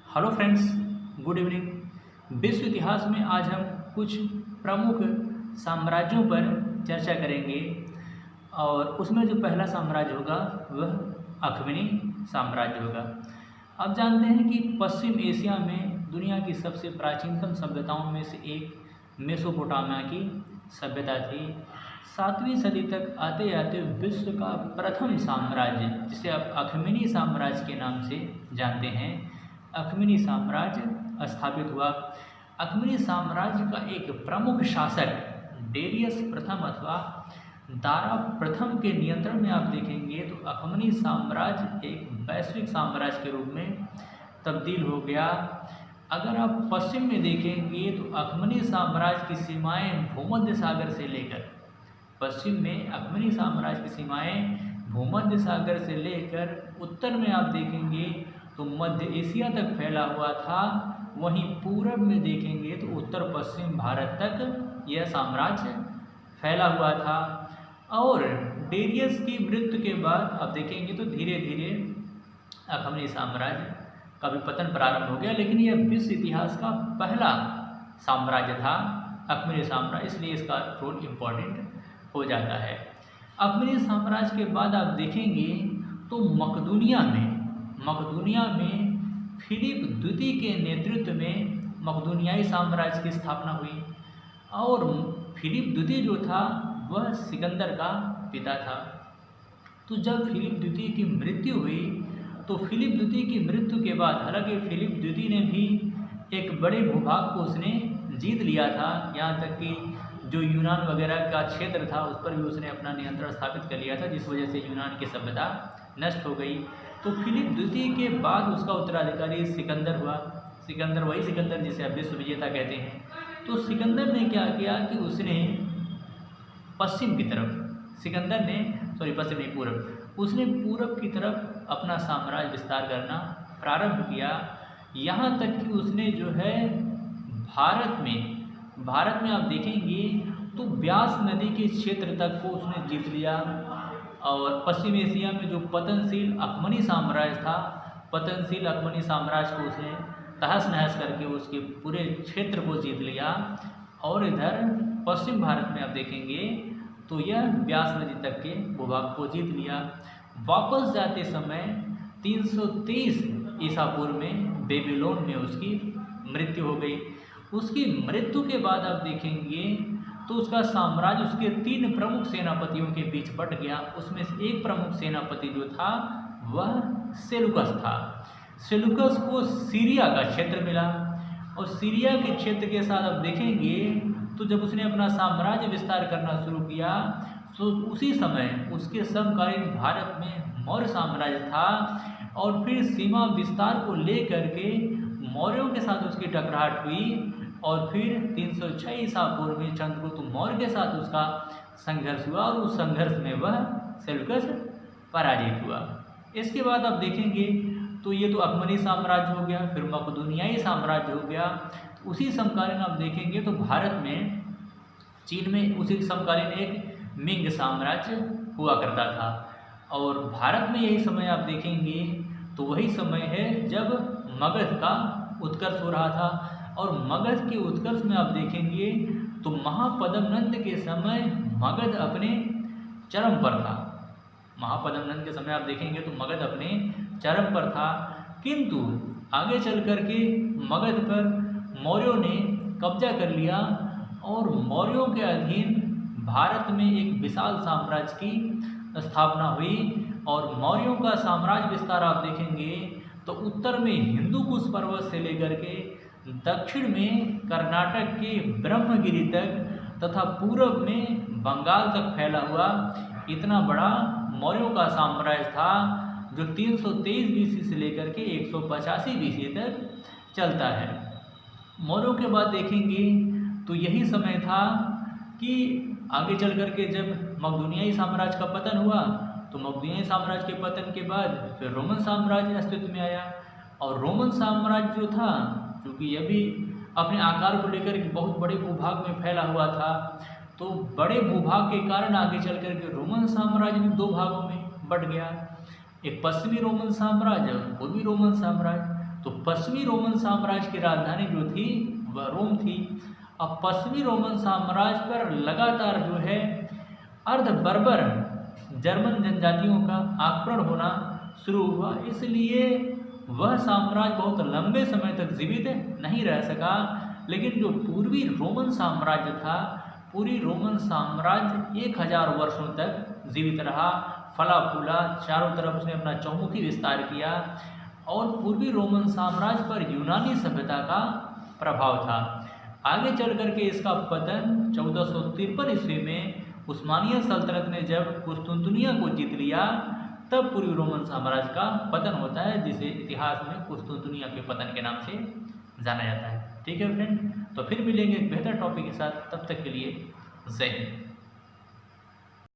Hello friends, good evening. विश्व इतिहास में आज हम कुछ प्रमुख साम्राज्यों पर चर्चा करेंगे और उसमें जो पहला साम्राज्य होगा वह अख्मनी साम्राज्य होगा। आप जानते हैं कि पश्चिम एशिया में दुनिया की सबसे प्राचीनतम सभ्यताओं में से एक मेसोपोटामिया की सभ्यता थी। 7वीं सदी तक आते आते विश्व का प्रथम साम्राज्य, जिसे आप अख्मनी साम्राज्य के नाम से जानते हैं, अख्मनी साम्राज्य स्थापित हुआ। अख्मनी साम्राज्य का एक प्रमुख शासक डेरियस प्रथम अथवा दारा प्रथम के नियंत्रण में आप देखेंगे तो अख्मनी साम्राज्य एक वैश्विक साम्राज्य के रूप में तब्दील हो गया। अगर आप पश्चिम में देखेंगे तो अख्मनी साम्राज्य की सीमाएं भूमध्य सागर से लेकर पश्चिम में अख्मनी साम्राज्य की सीमाएं भूमध्य सागर से लेकर उत्तर में आप देखेंगे तो मध्य एशिया तक फैला हुआ था। वहीं पूरब में देखेंगे तो उत्तर पश्चिम भारत तक यह साम्राज्य फैला हुआ था। और डेरियस की मृत्यु के बाद आप देखेंगे तो धीरे धीरे अख्मनी साम्राज्य का भी पतन प्रारंभ हो गया, लेकिन यह विश्व इतिहास का पहला साम्राज्य था अख्मनी साम्राज्य, इसलिए इसका रोल इम्पोर्टेंट हो जाता है। अख्मनी साम्राज्य के बाद आप देखेंगे तो मकदूनिया में फिलिप द्वितीय के नेतृत्व में मकदूनियाई साम्राज्य की स्थापना हुई। और फिलिप द्वितीय जो था वह सिकंदर का पिता था। तो जब फिलिप द्वितीय की मृत्यु हुई तो फिलिप द्वितीय की मृत्यु के बाद, हालांकि फिलिप द्वितीय ने भी एक बड़े भूभाग को उसने जीत लिया था, यहाँ तक कि जो यूनान वगैरह का क्षेत्र था उस पर भी उसने अपना नियंत्रण स्थापित कर लिया था, जिस वजह से यूनान की सभ्यता नष्ट हो गई। तो फिलिप द्वितीय के बाद उसका उत्तराधिकारी सिकंदर हुआ। सिकंदर वही सिकंदर जिसे अब विश्व विजेता कहते हैं। तो सिकंदर ने क्या किया कि उसने पश्चिम की तरफ उसने पूरब की तरफ अपना साम्राज्य विस्तार करना प्रारंभ किया। यहाँ तक कि उसने जो है भारत में आप देखेंगे तो ब्यास नदी के क्षेत्र तक को उसने जीत लिया। और पश्चिम एशिया में जो पतनशील अख्मनी साम्राज्य को उसने तहस नहस करके उसके पूरे क्षेत्र को जीत लिया। और इधर पश्चिम भारत में आप देखेंगे तो यह ब्यास नदी तक के भूभाग को जीत लिया। वापस जाते समय 323 ईसा पूर्व में बेबीलोन में उसकी मृत्यु हो गई। उसकी मृत्यु के बाद आप देखेंगे तो उसका साम्राज्य उसके 3 प्रमुख सेनापतियों के बीच बट गया। उसमें से एक प्रमुख सेनापति जो था वह सेलुकस था। सेलुकस को सीरिया का क्षेत्र मिला और सीरिया के क्षेत्र के साथ आप देखेंगे तो जब उसने अपना साम्राज्य विस्तार करना शुरू किया तो उसी समय उसके समकालीन भारत में मौर्य साम्राज्य था। और फिर सीमा विस्तार को लेकर के मौर्यों के साथ उसकी टकराहट हुई और फिर 306 ईसा पूर्व में चंद्रगुप्त मौर्य के साथ उसका संघर्ष हुआ और उस संघर्ष में वह सेलुकस पराजित हुआ। इसके बाद आप देखेंगे तो ये तो अख्मनी साम्राज्य हो गया, फिर मकदूनियाई साम्राज्य हो गया। तो उसी समकालीन आप देखेंगे तो भारत में चीन में उसी समकालीन एक मिंग साम्राज्य हुआ करता था। और भारत में यही समय आप देखेंगे तो वही समय है जब मगध का उत्कर्ष हो रहा था। और मगध के उत्कर्ष में आप देखेंगे तो महापद्मनंद के समय मगध अपने चरम पर था। महापद्मनंद के समय आप देखेंगे तो मगध अपने चरम पर था, किंतु आगे चल कर के मगध पर मौर्यों ने कब्जा कर लिया और मौर्यों के अधीन भारत में एक विशाल साम्राज्य की स्थापना हुई। और मौर्यों का साम्राज्य विस्तार आप देखेंगे तो उत्तर में हिंदू कुश पर्वत से लेकर के दक्षिण में कर्नाटक के ब्रह्मगिरी तक तथा पूर्व में बंगाल तक फैला हुआ इतना बड़ा मौर्यों का साम्राज्य था, जो 323 बीसी से लेकर के 185 बीसी तक चलता है। मौर्यों के बाद देखेंगे तो यही समय था कि आगे चल कर के जब मकदूनियाई साम्राज्य का पतन हुआ तो मकदूनियाई साम्राज्य के पतन के बाद फिर रोमन साम्राज्य अस्तित्व में आया। और रोमन साम्राज्य जो था, क्योंकि यह भी अपने आकार को लेकर एक बहुत बड़े भूभाग में फैला हुआ था, तो बड़े भूभाग के कारण आगे चल कर के रोमन साम्राज्य भी 2 भागों में बट गया। एक पश्चिमी रोमन साम्राज्य और पूर्वी रोमन साम्राज्य। तो पश्चिमी रोमन साम्राज्य की राजधानी जो थी वह रोम थी। अब पश्चिमी रोमन साम्राज्य पर लगातार जो है अर्ध बर्बर जर्मन जनजातियों का आक्रमण होना शुरू हुआ, इसलिए वह साम्राज्य बहुत लंबे समय तक जीवित नहीं रह सका। लेकिन जो पूर्वी रोमन साम्राज्य था, पूरी रोमन साम्राज्य 1000 वर्षों तक जीवित रहा, फला फूला, चारों तरफ उसने अपना चौमुखी विस्तार किया। और पूर्वी रोमन साम्राज्य पर यूनानी सभ्यता का प्रभाव था। आगे चल करके इसका पतन 1453 ईस्वी में उस्मानिया सल्तनत ने जब कुस्तुनतुनिया को जीत लिया, तब पूर्वी रोमन साम्राज्य का पतन होता है, जिसे इतिहास में कुस्तुनतुनिया के पतन के नाम से जाना जाता है। ठीक है फ्रेंड, तो फिर मिलेंगे एक बेहतर टॉपिक के साथ, तब तक के लिए जय हिंद।